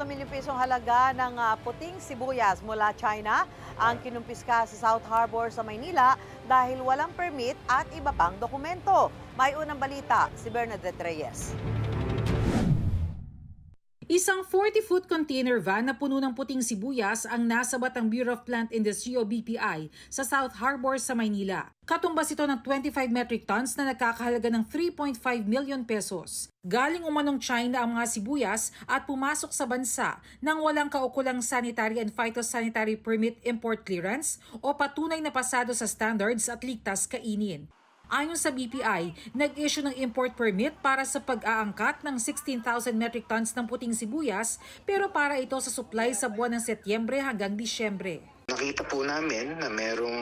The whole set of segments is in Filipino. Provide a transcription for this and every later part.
milyong pisong halaga ng puting sibuyas mula China ang kinumpiska sa South Harbor sa Maynila dahil walang permit at iba pang dokumento. May unang balita si Bernadette Reyes. Isang 40-foot container van na puno ng puting sibuyas ang nasabat ng Bureau of Plant Industry o BPI sa South Harbor sa Maynila. Katumbas ito ng 25 metric tons na nagkakahalaga ng 3.5 million pesos. Galing umanong China ang mga sibuyas at pumasok sa bansa nang walang kaukulang sanitary and phytosanitary permit import clearance o patunay na pasado sa standards at ligtas kainin. Ayon sa BPI, nag-issue ng import permit para sa pag-aangkat ng 16,000 metric tons ng puting sibuyas pero para ito sa supply sa buwan ng Setyembre hanggang Disyembre. Nakita po namin na merong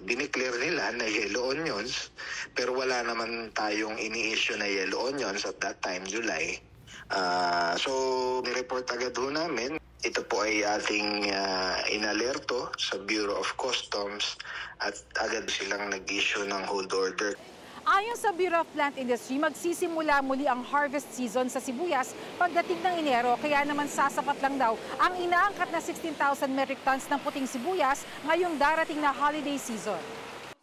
dineclare nila na yellow onions pero wala naman tayong ini-issue na yellow onions at that time, July. So, nireport agad ho namin. Ito po ay ating inalerto sa Bureau of Customs at agad silang nag-issue ng hold order. Ayon sa Bureau of Plant Industry, magsisimula muli ang harvest season sa sibuyas pagdating ng Enero, kaya naman sasapat lang daw ang inaangkat na 16,000 metric tons ng puting sibuyas ngayong darating na holiday season.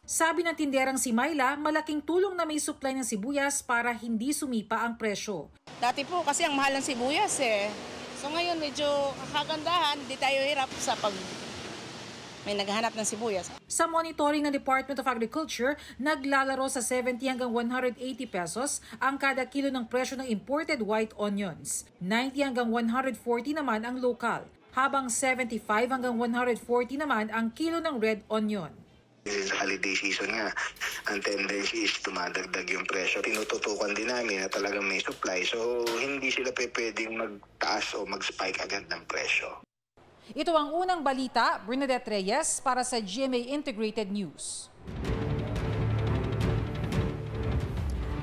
Sabi ng tinderang si Myla, malaking tulong na may supply ng sibuyas para hindi sumipa ang presyo. Dati po kasi ang mahal ng sibuyas eh. So ngayon medyo kagandahan, hindi tayo hirap sa pag may naghahanap ng sibuyas. Sa monitoring ng Department of Agriculture, naglalaro sa 70 hanggang 180 pesos ang kada kilo ng presyo ng imported white onions. 90 hanggang 140 naman ang local, habang 75 hanggang 140 naman ang kilo ng red onion. This is holiday season nga. Ang tendency is tumadagdag yung presyo. Tinututukan din namin na talagang may supply. So, hindi sila pwedeng magtaas o mag-spike agad ng presyo. Ito ang unang balita, Bernadette Reyes para sa GMA Integrated News.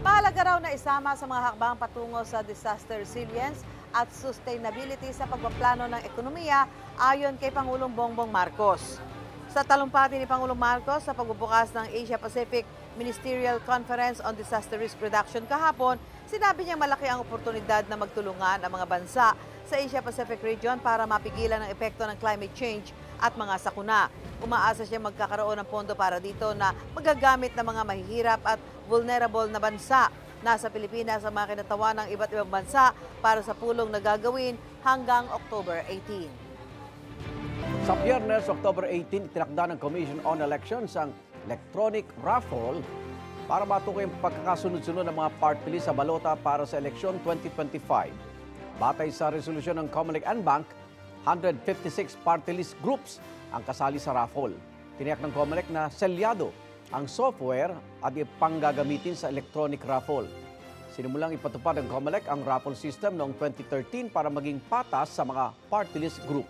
Mahalaga raw na isama sa mga hakbang patungo sa disaster resilience at sustainability sa pagpaplano ng ekonomiya ayon kay Pangulong Bongbong Marcos. Sa talumpati ni Pangulong Marcos sa pagbubukas ng Asia-Pacific Ministerial Conference on Disaster Risk Reduction kahapon, sinabi niyang malaki ang oportunidad na magtulungan ang mga bansa sa Asia-Pacific region para mapigilan ang epekto ng climate change at mga sakuna. Umaasa siya magkakaroon ng pondo para dito na magagamit ng mga mahihirap at vulnerable na bansa. Nasa Pilipinas ang mga kinatawan ng iba't ibang bansa para sa pulong na gagawin hanggang October 18. Sa Biyernes, October 18, itinakda ng Commission on Elections ang electronic raffle para matukoy ang pagkakasunod-sunod ng mga party list sa balota para sa eleksyon 2025. Batay sa resolusyon ng Comelec and Bank, 156 party list groups ang kasali sa raffle. Tiniyak ng Comelec na selyado ang software at ipanggagamitin sa electronic raffle. Sinimulang ipatupad ng Comelec ang raffle system noong 2013 para maging patas sa mga party list group.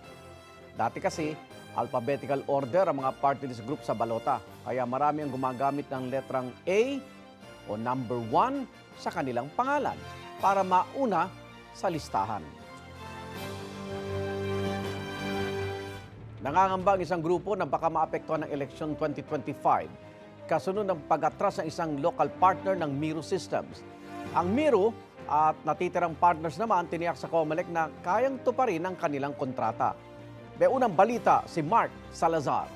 Dati kasi, alphabetical order ang mga party list group sa balota. Kaya marami ang gumagamit ng letrang A o number 1 sa kanilang pangalan para mauna sa listahan. Nangangamba ang isang grupo na baka maapektuhan ng eleksyon 2025. Kasunod ng pag-atras ng isang local partner ng Miro Systems. Ang Miro at natitirang partners naman tiniyak sa Comelec na kayang tuparin ang kanilang kontrata. May unang balita si Mark Salazar.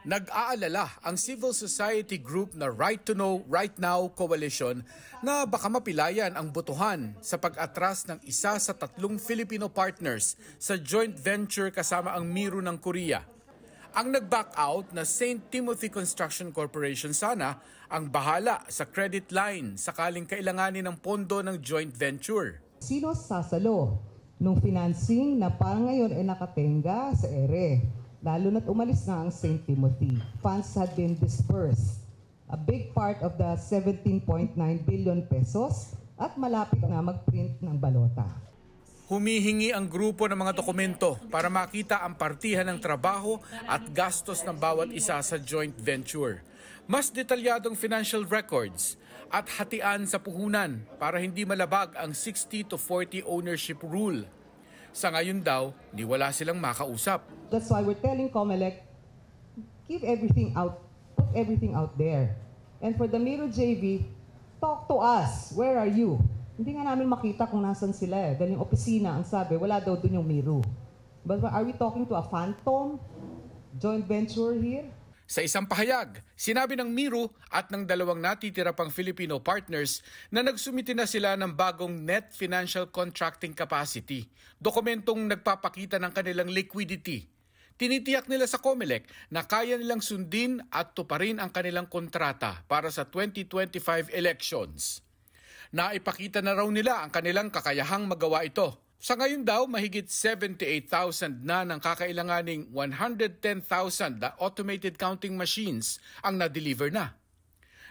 Nag-aalala ang civil society group na Right to Know, Right Now Coalition na baka mapilayan ang botohan sa pag-atras ng isa sa 3 Filipino partners sa joint venture kasama ang Miro ng Korea. Ang nag-back out na St. Timothy Construction Corporation sana ang bahala sa credit line sakaling kailanganin ng pondo ng joint venture. Sino sasalo nung financing na parang ngayon ay nakatenga sa ere? Lalo na't umalis na ang St. Timothy. Funds had been dispersed. A big part of the 17.9 billion pesos at malapit na mag-print ng balota. Humihingi ang grupo ng mga dokumento para makita ang partihan ng trabaho at gastos ng bawat isa sa joint venture. Mas detalyadong financial records at hatian sa puhunan para hindi malabag ang 60-40 ownership rule. Sa ngayon daw, wala silang makausap. That's why we're telling Comelec, give everything out, put everything out there. And for the Miro JV, talk to us. Where are you? Hindi nga namin makita kung nasan sila eh. Dahil yung opisina, ang sabi, wala daw dun yung Miru. But are we talking to a phantom joint venture here? Sa isang pahayag, sinabi ng Miru at ng dalawang natitira pang Filipino partners na nagsumite na sila ng bagong Net Financial Contracting Capacity, dokumentong nagpapakita ng kanilang liquidity. Tinitiyak nila sa COMELEC na kaya nilang sundin at tuparin ang kanilang kontrata para sa 2025 elections. Naipakita na raw nila ang kanilang kakayahang magawa ito. Sa ngayon daw, mahigit 78,000 na ng kakailanganing 110,000 na automated counting machines ang na-deliver na.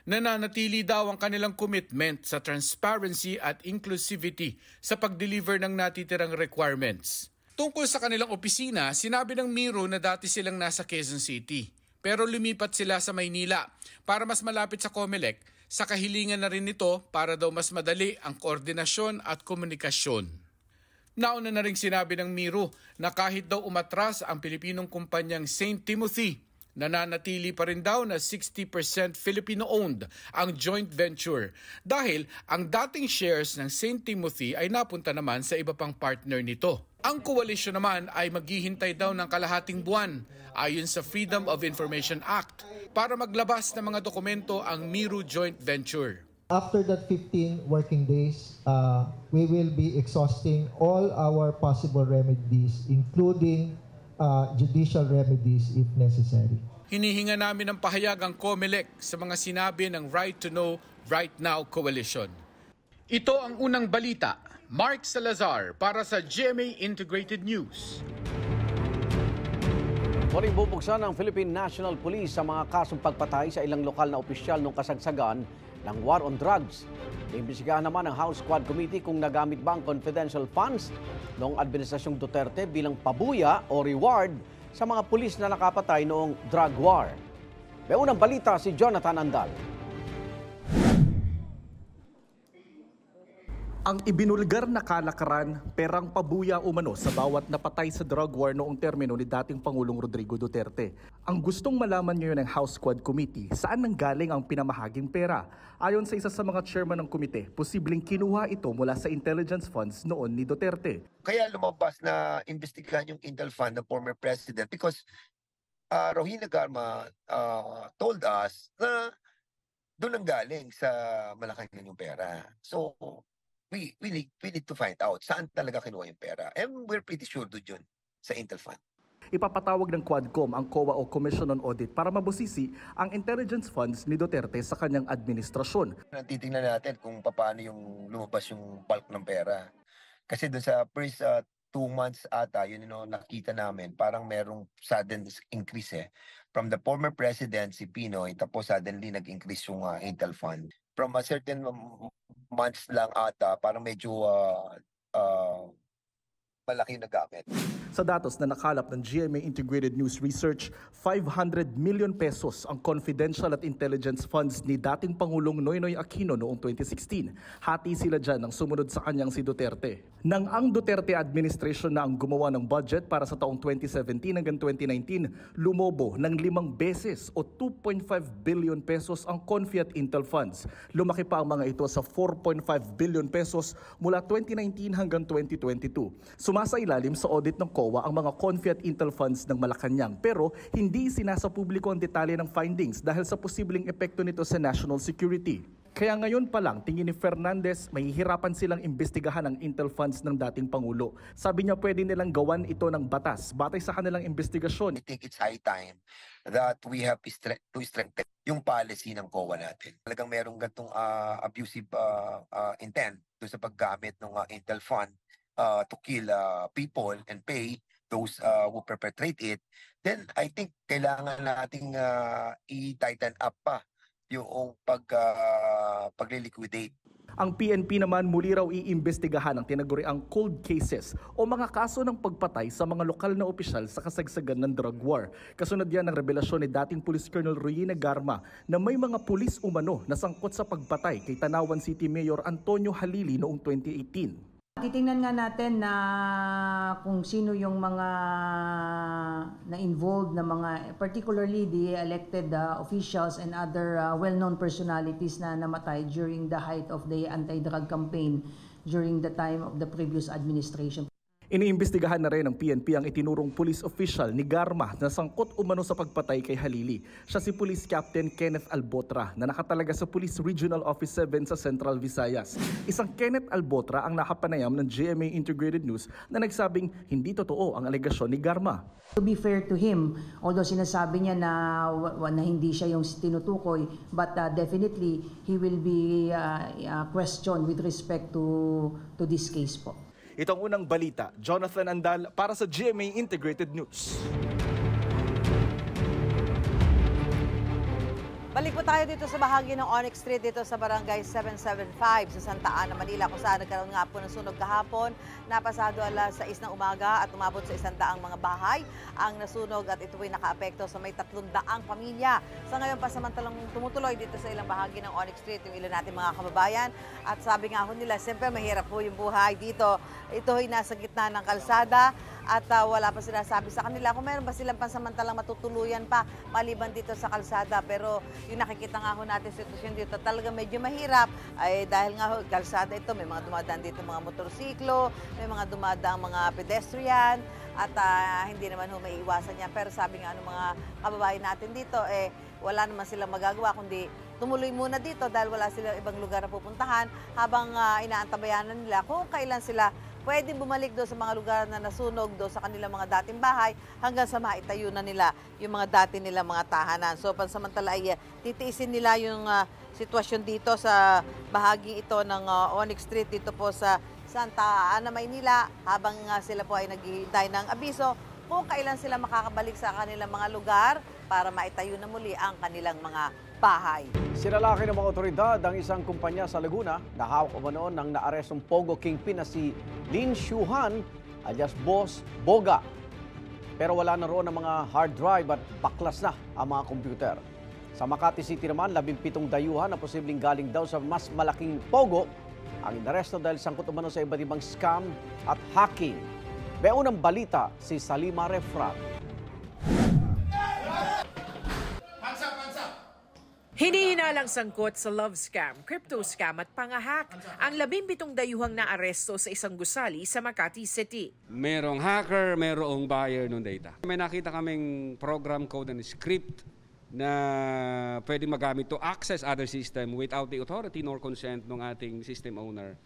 Nananatili daw ang kanilang commitment sa transparency at inclusivity sa pag-deliver ng natitirang requirements. Tungkol sa kanilang opisina, sinabi ng Miru na dati silang nasa Quezon City. Pero lumipat sila sa Maynila para mas malapit sa COMELEC. Sa kahilingan na rin nito para daw mas madali ang koordinasyon at komunikasyon. Nauna na rin sinabi ng Miru na kahit daw umatras ang Pilipinong kumpanyang St. Timothy, nananatili pa rin daw na 60% Filipino-owned ang joint venture dahil ang dating shares ng St. Timothy ay napunta naman sa iba pang partner nito. Ang koalisyon naman ay maghihintay daw ng kalahating buwan ayon sa Freedom of Information Act para maglabas ng mga dokumento ang Miru Joint Venture. After that 15 working days, we will be exhausting all our possible remedies, including judicial remedies if necessary. Hinihinga namin ng pahayag ang COMELEC sa mga sinabi ng Right to Know, Right Now Coalition. Ito ang unang balita. Mark Salazar para sa GMA Integrated News. Muling bubuksan ng Philippine National Police sa mga kasong pagpatay sa ilang lokal na opisyal nung kasagsagan ng war on drugs. Iimbestigahan naman ng House Quad Committee kung nagamit ba ang confidential funds noong Administrasyong Duterte bilang pabuya o reward sa mga pulis na nakapatay noong drug war. May unang balita si Jonathan Andal. Ang ibinulgar na kalakaran, perang pabuya umano sa bawat napatay sa drug war noong termino ni dating Pangulong Rodrigo Duterte. Ang gustong malaman ngayon ng House Quad Committee, saan nanggaling ang pinamahaging pera? Ayon sa isa sa mga chairman ng komite, posibleng kinuha ito mula sa intelligence funds noon ni Duterte. Kaya lumabas na investigahan yung Intel Fund ng former president because Rohina Garma told us na doon ang galing sa Malacanang yung pera. So, we need to find out saan talaga kinuha yung pera. And we're pretty sure doon yun sa Intel Fund. Ipapatawag ng Quadcom ang COA o Commission on Audit para mabusisi ang intelligence funds ni Duterte sa kanyang administrasyon. Titingnan natin kung paano yung lumabas yung bulk ng pera. Kasi doon sa first 2 months ata, yun nakita namin, parang merong sudden increase from the former president, si Pinoy, tapos suddenly nag-increase yung Intel Fund. From a certain months lang ata, parang medyo malaki na gamit. Sa datos na nakalap ng GMA Integrated News Research, 500 million pesos ang confidential at intelligence funds ni dating Pangulong Noynoy Aquino noong 2016. Hati sila dyan ng sumunod sa kanyang si Duterte. Nang ang Duterte administration na ang gumawa ng budget para sa taong 2017 hanggang 2019, lumobo ng 5 beses o 2.5 billion pesos ang Confi at Intel funds. Lumaki pa ang mga ito sa 4.5 billion pesos mula 2019 hanggang 2022. Sumasailalim sa audit ng COA ang mga Confi at Intel funds ng Malacanang pero hindi sinasa publiko ang detalye ng findings dahil sa posibleng epekto nito sa national security. Kaya ngayon pa lang, tingin ni Fernandez, mahihirapan silang imbestigahan ang Intel funds ng dating Pangulo. Sabi niya pwede nilang gawan ito ng batas batay sa kanilang investigasyon. I think it's high time that we have to strengthen yung policy ng COA natin. Talagang merong gantong abusive intent doon sa paggamit ng Intel fund to kill people and pay those who perpetrate it, then I think kailangan nating i-tighten up pa yung pagliliquidate. Ang PNP naman muli raw iimbestigahan ang tinaguriang cold cases o mga kaso ng pagpatay sa mga lokal na opisyal sa kasagsagan ng drug war. Kasunod yan ng revelasyon ni dating Police Colonel Rohina Garma na may mga pulis umano na sangkot sa pagpatay kay Tanawan City Mayor Antonio Halili noong 2018. Titingnan nga natin na kung sino yung mga na-involved na mga, particularly the elected officials and other well-known personalities na namatay during the height of the anti-drug campaign during the time of the previous administration. Iniimbestigahan na rin ng PNP ang itinurong police official ni Garma na sangkot umano sa pagpatay kay Halili. Siya si Police Captain Kenneth Albotra na nakatalaga sa Police Regional Office 7 sa Central Visayas. Isang Kenneth Albotra ang nakapanayam ng GMA Integrated News na nagsabing hindi totoo ang alegasyon ni Garma. To be fair to him, although sinasabi niya na hindi siya yung tinutukoy, but definitely he will be questioned with respect to this case po. Itong unang balita, Jonathan Andal para sa GMA Integrated News. Balik po tayo dito sa bahagi ng Onyx Street dito sa Barangay 775 sa Santa Ana, Manila kung saan nagkaroon nga po ng sunog kahapon. Napasado alas 6 ng umaga at umabot sa 100 mga bahay ang nasunog at ito ay nakaapekto sa may 300 pamilya. Sa ngayon pa samantalang tumutuloy dito sa ilang bahagi ng Onyx Street yung ilan natin mga kababayan. At sabi nga ho nila, siyempre mahirap po yung buhay dito. Ito ay nasa gitna ng kalsada. At wala pa sinasabi sa kanila kung meron ba silang pansamantalang matutuluyan pa maliban dito sa kalsada. Pero yung nakikita nga ho natin sitwasyon dito talaga medyo mahirap ay dahil nga ho, kalsada ito, may mga dumadaan dito mga motorsiklo, may mga dumadaang mga pedestrian at hindi naman ho maiiwasan yan. Pero sabi nga ng mga kababayan natin dito, wala naman silang magagawa kundi tumuloy muna dito dahil wala silang ibang lugar na pupuntahan habang inaantabayanan nila kung kailan sila pwedeng bumalik doon sa mga lugar na nasunog doon sa kanilang mga dating bahay hanggang sa maitayo na nila yung mga dati nilang mga tahanan. So pansamantala ay titiisin nila yung sitwasyon dito sa bahagi ito ng Onyx Street dito po sa Santa Ana, Maynila habang sila po ay naghihintay ng abiso kung kailan sila makakabalik sa kanilang mga lugar para maitayo na muli ang kanilang mga bahay. Sinalaki ng mga otoridad ang isang kumpanya sa Laguna na hawak umano ng naarestong Pogo Kingpin na si Lin Shuhan alias Boss Boga. Pero wala na roon ang mga hard drive at baklas na ang mga computer. Sa Makati City naman, 17 dayuhan na posibleng galing daw sa mas malaking Pogo ang inaresto dahil sangkot umano sa iba't ibang scam at hacking. May unang balita si Salima Refrat. Hinihinalang sangkot sa love scam, crypto scam at pangahak ang 17 dayuhang naaresto sa isang gusali sa Makati City. Merong hacker, merong buyer ng data. May nakita kaming program code and script na pwede magamit to access other system without the authority nor consent ng ating system owner.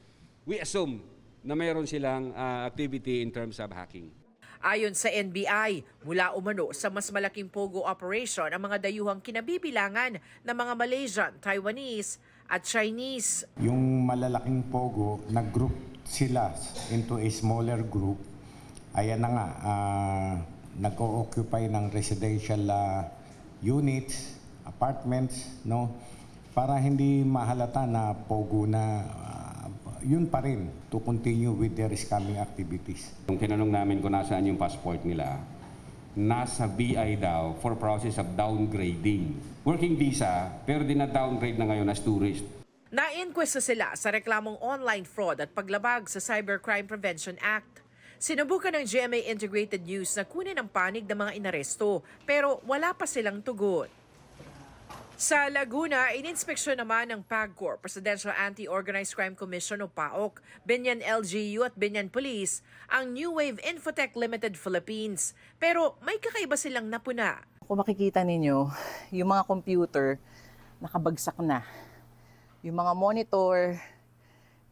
We assume na meron silang activity in terms of hacking. Ayon sa NBI, mula umano sa mas malaking Pogo operation ang mga dayuhang kinabibilangan ng mga Malaysian, Taiwanese at Chinese. Yung malalaking Pogo, nag-group sila into a smaller group. Ayan na nga, nag-o-occupy ng residential units, apartments, no? Para hindi mahalata na Pogo na yun pa rin to continue with their scamming activities. Nung tinanong namin kung nasaan yung passport nila, nasa BI daw for process of downgrading. Working visa, pero dina-downgrade na ngayon as tourist. Na-inquest sila sa reklamong online fraud at paglabag sa Cybercrime Prevention Act. Sinubukan ng GMA Integrated News na kunin ang panig ng mga inaresto, pero wala pa silang tugon. Sa Laguna, ininspeksyon naman ng PAGCOR, Presidential Anti-Organized Crime Commission o PAOK, Binyan LGU at Binyan Police, ang New Wave Infotech Limited Philippines. Pero may kakaiba silang napuna. Kung makikita ninyo, yung mga computer nakabagsak na. Yung mga monitor,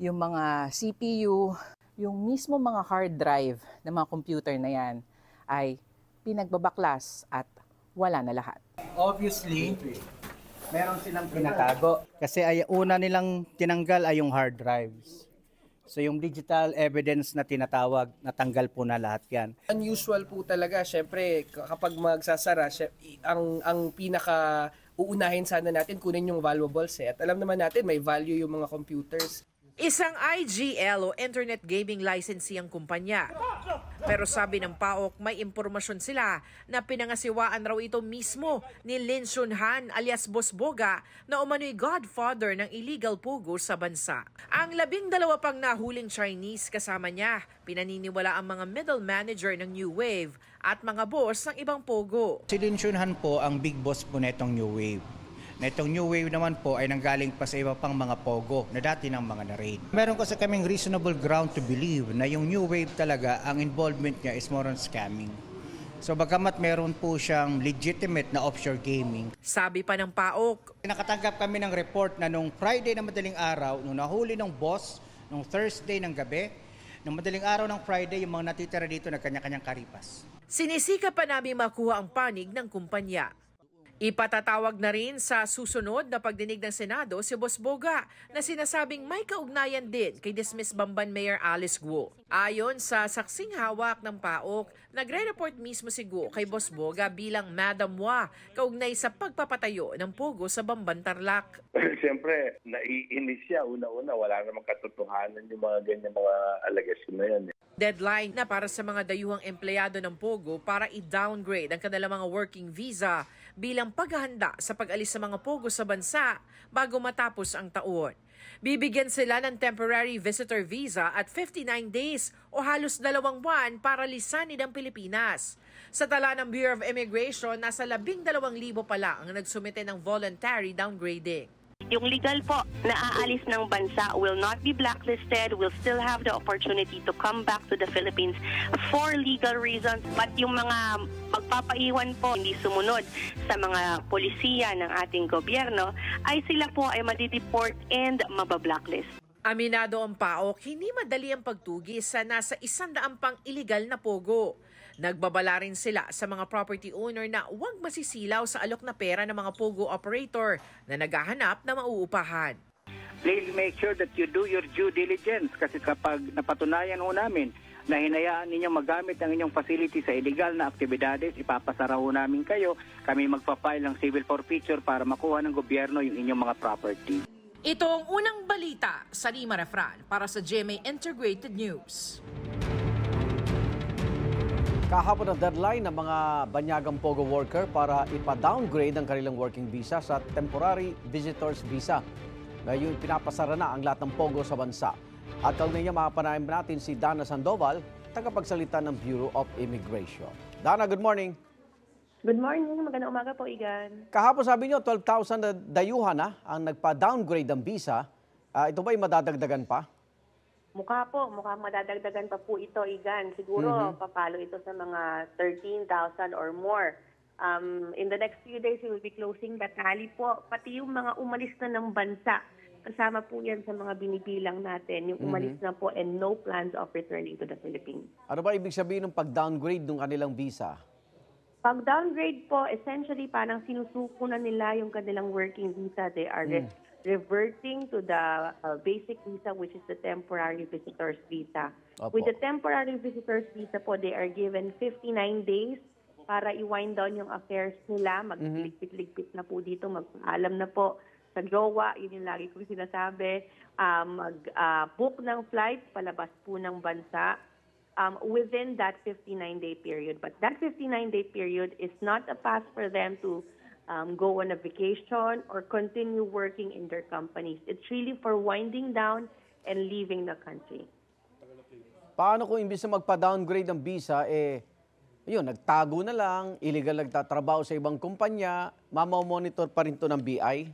yung mga CPU, yung mismo mga hard drive ng mga computer na yan ay pinagbabaklas at wala na lahat. Obviously, meron silang pinatago. Kasi una nilang tinanggal ay yung hard drives. So yung digital evidence na tinatawag, natanggal po na lahat yan. Unusual po talaga, syempre kapag magsasara, ang pinaka uunahin sana natin kunin yung valuables At alam naman natin may value yung mga computers. Isang IGL o Internet Gaming Licensee ang kumpanya. Pero sabi ng PAOK, may impormasyon sila na pinangasiwaan raw ito mismo ni Lin Shunhan alias Boss Boga na umano'y godfather ng illegal pogo sa bansa. Ang 12 pang nahuling Chinese kasama niya, pinaniniwala ang mga middle manager ng New Wave at mga boss ng ibang pogo. Si Lin Shunhan po ang big boss po netong New Wave. Na itong New Wave naman po ay nanggaling pa sa iba pang mga pogo na dati ng mga na-raid. Meron kasi kaming reasonable ground to believe na yung New Wave talaga, ang involvement niya is more on scamming. So bagamat meron po siyang legitimate na offshore gaming. Sabi pa ng PAOK, nakatanggap kami ng report na nung Friday na madaling araw, nung nahuli ng boss, nung Thursday ng gabi, nung madaling araw ng Friday, yung mga natitira dito na kanya-kanyang karipas. Sinisika pa namin makuha ang panig ng kumpanya. Ipatatawag na rin sa susunod na pagdinig ng Senado si Boss Boga na sinasabing may kaugnayan din kay dismissed Bamban Mayor Alice Guo. Ayon sa saksing hawak ng PAOK, nagre-report mismo si Guo kay Boss Boga bilang Madam Wa kaugnay sa pagpapatayo ng pogo sa Bamban, Tarlac. Siyempre, naiinis siya una-una. Wala namang katotohanan yung mga ganyan mga allegation na yan. Deadline na para sa mga dayuhang empleyado ng pogo para i-downgrade ang kanilang mga working visa bilang paghahanda sa pag-alis sa mga pogo sa bansa bago matapos ang taon. Bibigyan sila ng temporary visitor visa at 59 days o halos 2 buwan para lisanin ang Pilipinas. Sa tala ng Bureau of Immigration, nasa 12,000 pala ang nagsumite ng voluntary downgrading. Yung legal po na aalis ng bansa will not be blacklisted, will still have the opportunity to come back to the Philippines for legal reasons. But yung mga magpapaiwan po, hindi sumunod sa mga polisiya ng ating gobyerno, ay sila po ay madideport and mabablacklist. Aminado ang PAOK, hindi madali ang pagtugis sa nasa 100 pang illegal na pogo. Nagbabala rin sila sa mga property owner na huwag masisilaw sa alok na pera ng mga pogo operator na naghahanap na mauupahan. Please make sure that you do your due diligence kasi kapag napatunayan ho namin na hinayaan ninyong magamit ang inyong facility sa illegal na aktibidades, ipapasara ho namin kayo. Kami magpa-file ng civil forfeiture para makuha ng gobyerno yung inyong mga property. Ito ang unang balita sa Lima Refran para sa GMA Integrated News. Kahapon ang deadline ng mga banyagang pogo worker para ipa-downgrade ang kanilang working visa sa temporary visitors visa. Ngayon, pinapasara na ang lahat ng pogo sa bansa. At kaugnay niya, makapanayan natin si Dana Sandoval, tagapagsalita ng Bureau of Immigration. Dana, good morning. Good morning. Magandang umaga po, Igan. Kahapon sabi niyo, 12,000 na dayuhan na ang nagpa-downgrade ng visa. Ito ba ay madadagdagan pa? Mukhang madadagdagan pa po ito, Igan. Siguro, papalo ito sa mga 13,000 or more. In the next few days, we will be closing the tally po. Pati yung mga umalis na ng bansa, kasama po yan sa mga binibilang natin. Yung umalis na po and no plans of returning to the Philippines. Ano ba ibig sabihin ng pag-downgrade ng kanilang visa? Pag-downgrade po, essentially, parang sinusuko na nila yung kanilang working visa. They are reverting to the basic visa, which is the temporary visitor's visa. Opo. With the temporary visitor's visa po, they are given 59 days para i-wind down yung affairs nila. Magligpit-ligpit na po dito, magpaalam na po sa jowa, yun yung lagi kong sinasabi, mag-book ng flight, palabas po ng bansa within that 59-day period. But that 59-day period is not a pass for them to go on a vacation or continue working in their companies. It's really for winding down and leaving the country. Paano kung imbis na magpa-downgrade ng visa, yun, nagtago na lang, illegal nagtatrabaho sa ibang kumpanya, mamamonitor pa rin to ng BI?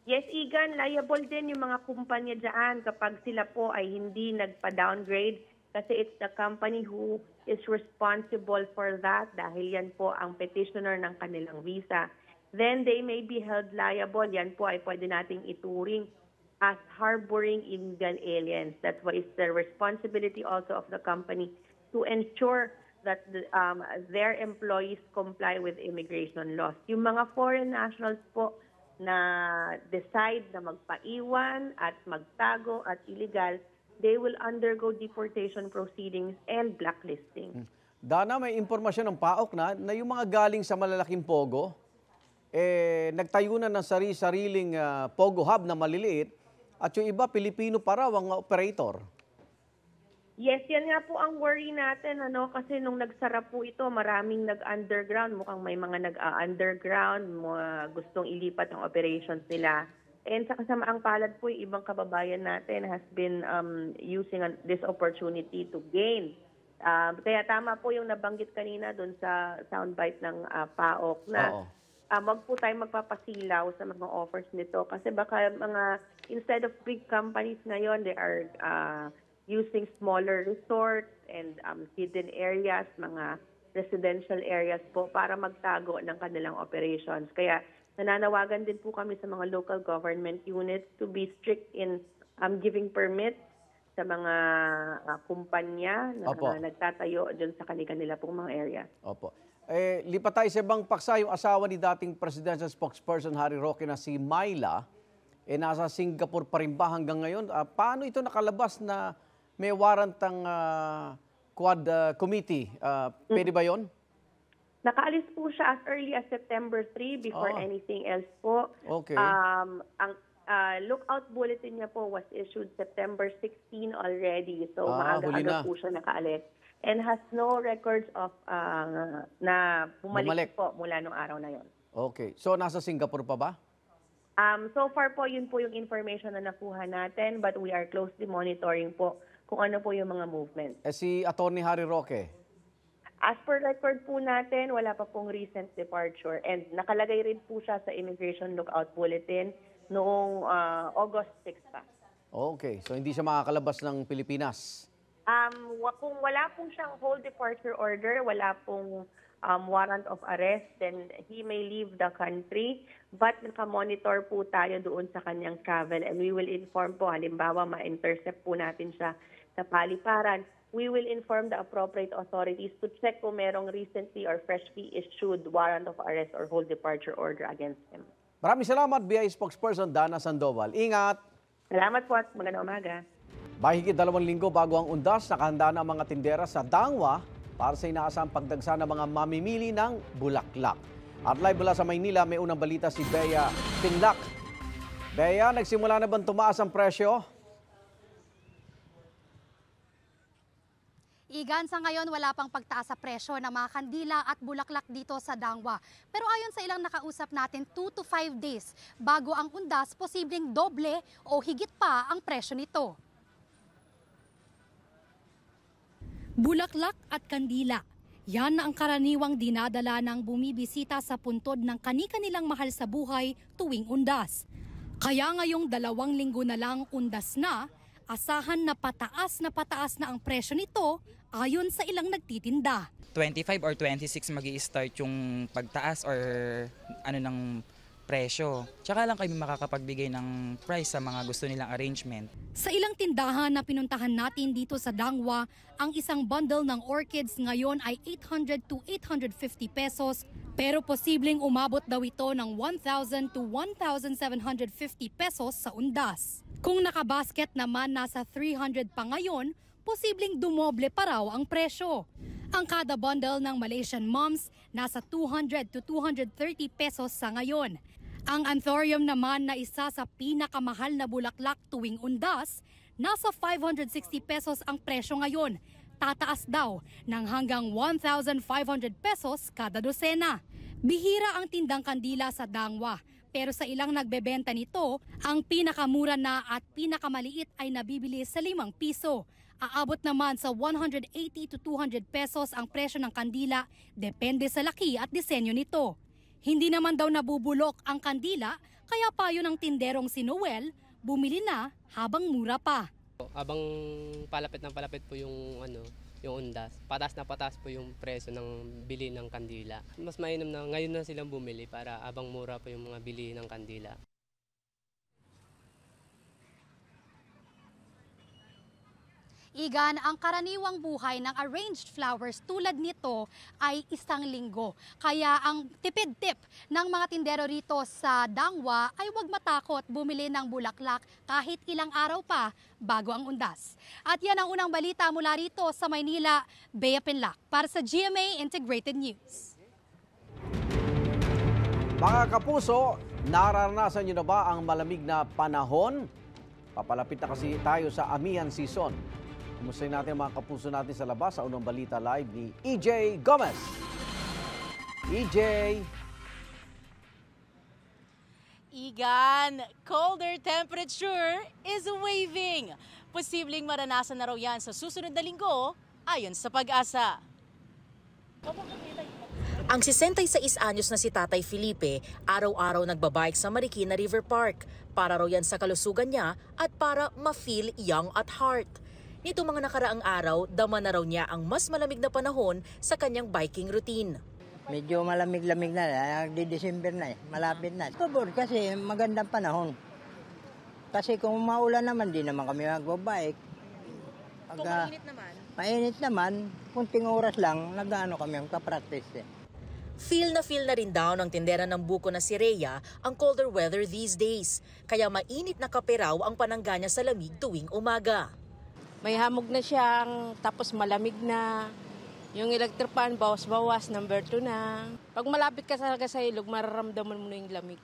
Yes, Igan, liable din yung mga kumpanya dyan kapag sila po ay hindi nagpa-downgrade kasi it's the company who is responsible for that dahil yan po ang petitioner ng kanilang visa. Then they may be held liable. Yan po ay pwede nating ituring as harboring illegal aliens. That's why it's the responsibility also of the company to ensure that their employees comply with immigration laws. Yung mga foreign nationals po na decide na magpaiwan at magtago at illegal, they will undergo deportation proceedings and blacklisting. Dana, may impormasyon ng PAOK na yung mga galing sa malalaking pogo, nagtayo na ng sariling pogo hub na maliliit at yung iba, Pilipino pa raw ang operator. Yes, yan nga po ang worry natin, kasi nung nagsara po ito, maraming nag-underground, mukhang may mga nag-underground, mga gustong ilipat ang operations nila. And sa kasamaang palad po, yung ibang kababayan natin has been using this opportunity to gain. Kaya tama po yung nabanggit kanina doon sa soundbite ng PAOK na wag po tayo magpapasilaw sa mga offers nito kasi baka instead of big companies ngayon, they are using smaller resorts and hidden areas, mga residential areas po para magtago ng kanilang operations. Kaya nananawagan din po kami sa mga local government units to be strict in giving permits sa mga kumpanya na nagtatayo dyan sa kanila pong mga area. Opo. Lipat tayo sa ibang paksa, yung asawa ni dating presidential spokesperson Harry Roque na si Myla, nasa Singapore pa rin ba hanggang ngayon? Paano ito nakalabas na may warrant ang Quad Committee? Pwede ba yun? Nakaalis po siya as early as September 3 before anything else po. Okay. Ang lookout bulletin niya po was issued September 16 already. So maaga-aga po siya nakaalis. And has no records of na bumalik po mula nung araw na yon. Okay. So nasa Singapore pa ba? So far po, yun po yung information na nakuha natin, but we are closely monitoring po kung ano po yung mga movement. Si Attorney Harry Roque? As per record po natin, wala pa pong recent departure. And nakalagay rin po siya sa Immigration Lookout Bulletin noong August 6 pa. Okay. So hindi siya makakalabas ng Pilipinas? Kung wala pong siyang whole departure order, wala pong warrant of arrest, then he may leave the country. But nakamonitor po tayo doon sa kanyang travel and we will inform po, halimbawa ma-intercept po natin siya sa paliparan, we will inform the appropriate authorities to check kung merong recently or freshly issued warrant of arrest or whole departure order against him. Maraming salamat, BI spokesperson Dana Sandoval. Ingat! Salamat po at magandang umaga. Mahigit 2 linggo bago ang undas, nakahanda na ang mga tindera sa Dangwa para sa inaasang pagdagsa ng mga mamimili ng bulaklak. At live mula sa Maynila, may unang balita si Bea Tinlac. Bea, nagsimula na bang tumaas ang presyo? Igan, sa ngayon wala pang pagtaas sa presyo ng mga kandila at bulaklak dito sa Dangwa. Pero ayon sa ilang nakausap natin, 2 to 5 days bago ang undas, posibleng doble o higit pa ang presyo nito. Bulaklak at kandila. Yan ang karaniwang dinadala ng bumibisita sa puntod ng kani-kanilang mahal sa buhay tuwing undas. Kaya ngayong 2 linggo na lang undas na, asahan na pataas na ang presyo nito ayon sa ilang nagtitinda. 25 or 26 magi-start yung pagtaas or ng presyo. Tsaka lang kami makakapagbigay ng price sa mga gusto nilang arrangement. Sa ilang tindahan na pinuntahan natin dito sa Dangwa, ang isang bundle ng orchids ngayon ay 800 to 850 pesos, pero posibleng umabot daw ito ng 1,000 to 1,750 pesos sa undas. Kung nakabasket naman nasa 300 pa ngayon, posibleng dumoble pa raw ang presyo. Ang kada bundle ng Malaysian Moms nasa 200 to 230 pesos sa ngayon. Ang anthurium naman na isa sa pinakamahal na bulaklak tuwing undas, nasa 560 pesos ang presyo ngayon. Tataas daw ng hanggang 1,500 pesos kada dosena. Bihira ang tindang kandila sa Dangwa, pero sa ilang nagbebenta nito, ang pinakamura na at pinakamaliit ay nabibili sa 5 piso. Aabot naman sa 180 to 200 pesos ang presyo ng kandila, depende sa laki at disenyo nito. Hindi naman daw nabubulok ang kandila, kaya payo ng tinderong si Noel, bumili na habang mura pa. Habang palapit po yung undas, pataas na pataas po yung presyo ng bili ng kandila. Mas mainam na ngayon na silang bumili para habang mura po yung mga bili ng kandila. Igan, ang karaniwang buhay ng arranged flowers tulad nito ay 1 linggo. Kaya ang tipid-tip ng mga tindero rito sa Dangwa ay huwag matakot bumili ng bulaklak kahit ilang araw pa bago ang undas. At yan ang unang balita mula rito sa Maynila. Bea Tinlac para sa GMA Integrated News. Mga kapuso, nararanasan niyo na ba ang malamig na panahon? Papalapit na kasi tayo sa amihan season. Kumustahin natin ang mga kapuso natin sa labas sa unang balita live ni EJ Gomez. EJ! Igan, colder temperature is waving. Posibleng maranasan na raw yan sa susunod na linggo ayon sa Pag-asa. Ang 66 anyos na si Tatay Felipe, araw-araw nagbabike sa Marikina River Park. Para raw yan sa kalusugan niya at para ma-feel young at heart. Nito mga nakaraang araw, dama na raw niya ang mas malamig na panahon sa kanyang biking routine. Medyo malamig-lamig na, nagdi-December na malapit na. Pabor kasi magandang panahon. Kasi kung maulan naman, di naman kami magbabike. Kung mainit naman? Mainit naman, kunting oras lang, nag-ano kami, magka-practice. Feel na rin daw ng tindera ng buko na si Rhea ang colder weather these days. Kaya mainit na kape raw ang panangga niya sa lamig tuwing umaga. May hamog na siyang, tapos malamig na. Yung electric fan, bawas-bawas, number 2 na. Pag malapit ka talaga sa ilog, mararamdaman mo na yung lamig.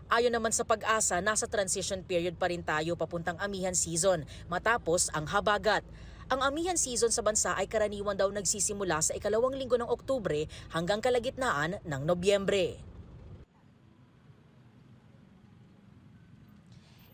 Ayon naman sa Pag-asa, nasa transition period pa rin tayo papuntang amihan season matapos ang habagat. Ang amihan season sa bansa ay karaniwan daw nagsisimula sa ikalawang linggo ng Oktubre hanggang kalagitnaan ng Nobyembre.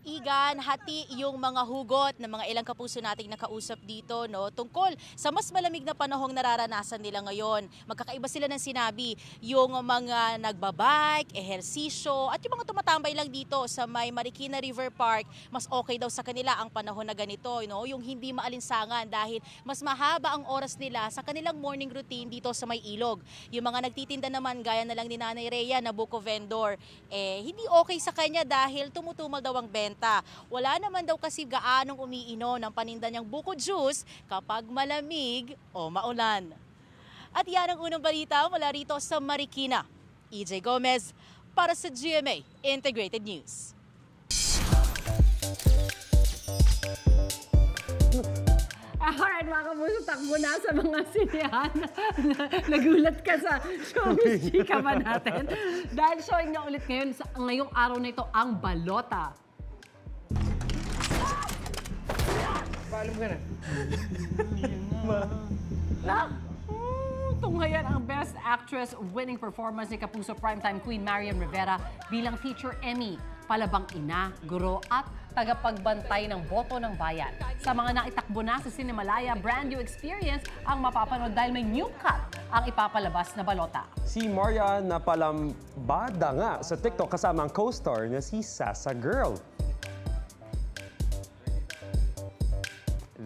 Igan, hati yung mga hugot ng mga ilang kapuso nating nakausap dito tungkol sa mas malamig na panahong nararanasan nila ngayon. Magkakaiba sila ng sinabi, yung mga nagbabike, ehersisyo at yung mga tumatambay lang dito sa may Marikina River Park, mas okay daw sa kanila ang panahon na ganito, yung hindi maalinsangan dahil mas mahaba ang oras nila sa kanilang morning routine dito sa may ilog. Yung mga nagtitinda naman gaya na lang ni Nanay Rhea na buko vendor, hindi okay sa kanya dahil tumutumal daw ang benta. Wala naman daw kasi gaanong umiinom ng paninda niyang buko juice kapag malamig o maulan. At yan ang unang balita mula rito sa Marikina. EJ Gomez para sa GMA Integrated News. Alright mga kapuso, takbo na sa mga sinehan. Nagulat ka sa showbiz chika ba natin? Dahil showing na ulit ngayon, ngayong araw na ito, ang Balota. Paalam ka na. Tunghayan ang Best Actress winning performance ni Kapuso Primetime Queen Marian Rivera bilang Teacher Emmy, palabang ina, guro at tagapagbantay ng boto ng bayan. Sa mga naitakbo na sa Cinemalaya, brand new experience ang mapapanood dahil may new cut ang ipapalabas na Balota. Si Marian napalambada nga sa TikTok kasama ang co-star na si Sasa Girl.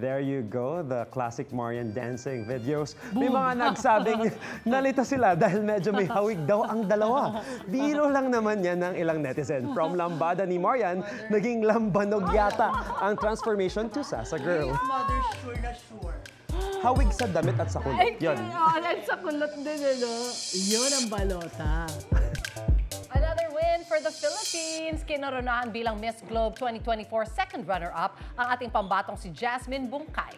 There you go, the classic Marian dancing videos. May mga nagsabing nalito sila dahil medyo may hawig daw ang dalawa. Biro lang naman yan ng ilang netizen. From lambada ni Marian, naging lambanog yata ang transformation to Sasa Girl. Mother, sure na sure. Hawig sa damit at sa kulot. Yun. At sa kulot din, Yun ang Balota. Another win for the Philippines. Kinoronahan bilang Miss Globe 2024 second runner-up ang ating pambatong si Jasmine Bungkay.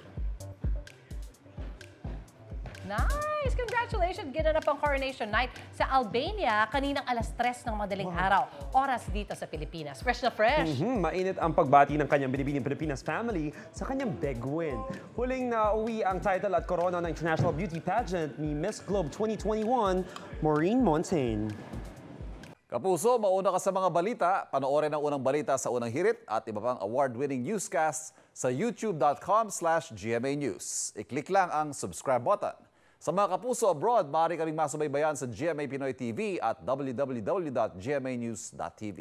Nice! Congratulations! Ginanap ang coronation night sa Albania kaninang alas 3 ng madaling araw. Oras dito sa Pilipinas. Fresh na fresh! Mainit ang pagbati ng kanyang binibining Pilipinas family sa kanyang big win. Huling nauwi ang title at corona ng International Beauty Pageant ni Miss Globe 2021, Maureen Montaigne. Kapuso, mauna ka sa mga balita. Panoorin ang unang balita sa unang hirit at iba pang award-winning newscast sa youtube.com/GMA News. I-click lang ang subscribe button. Sa mga kapuso abroad, maaari ka ring masubaybayan sa GMA Pinoy TV at www.gmanews.tv.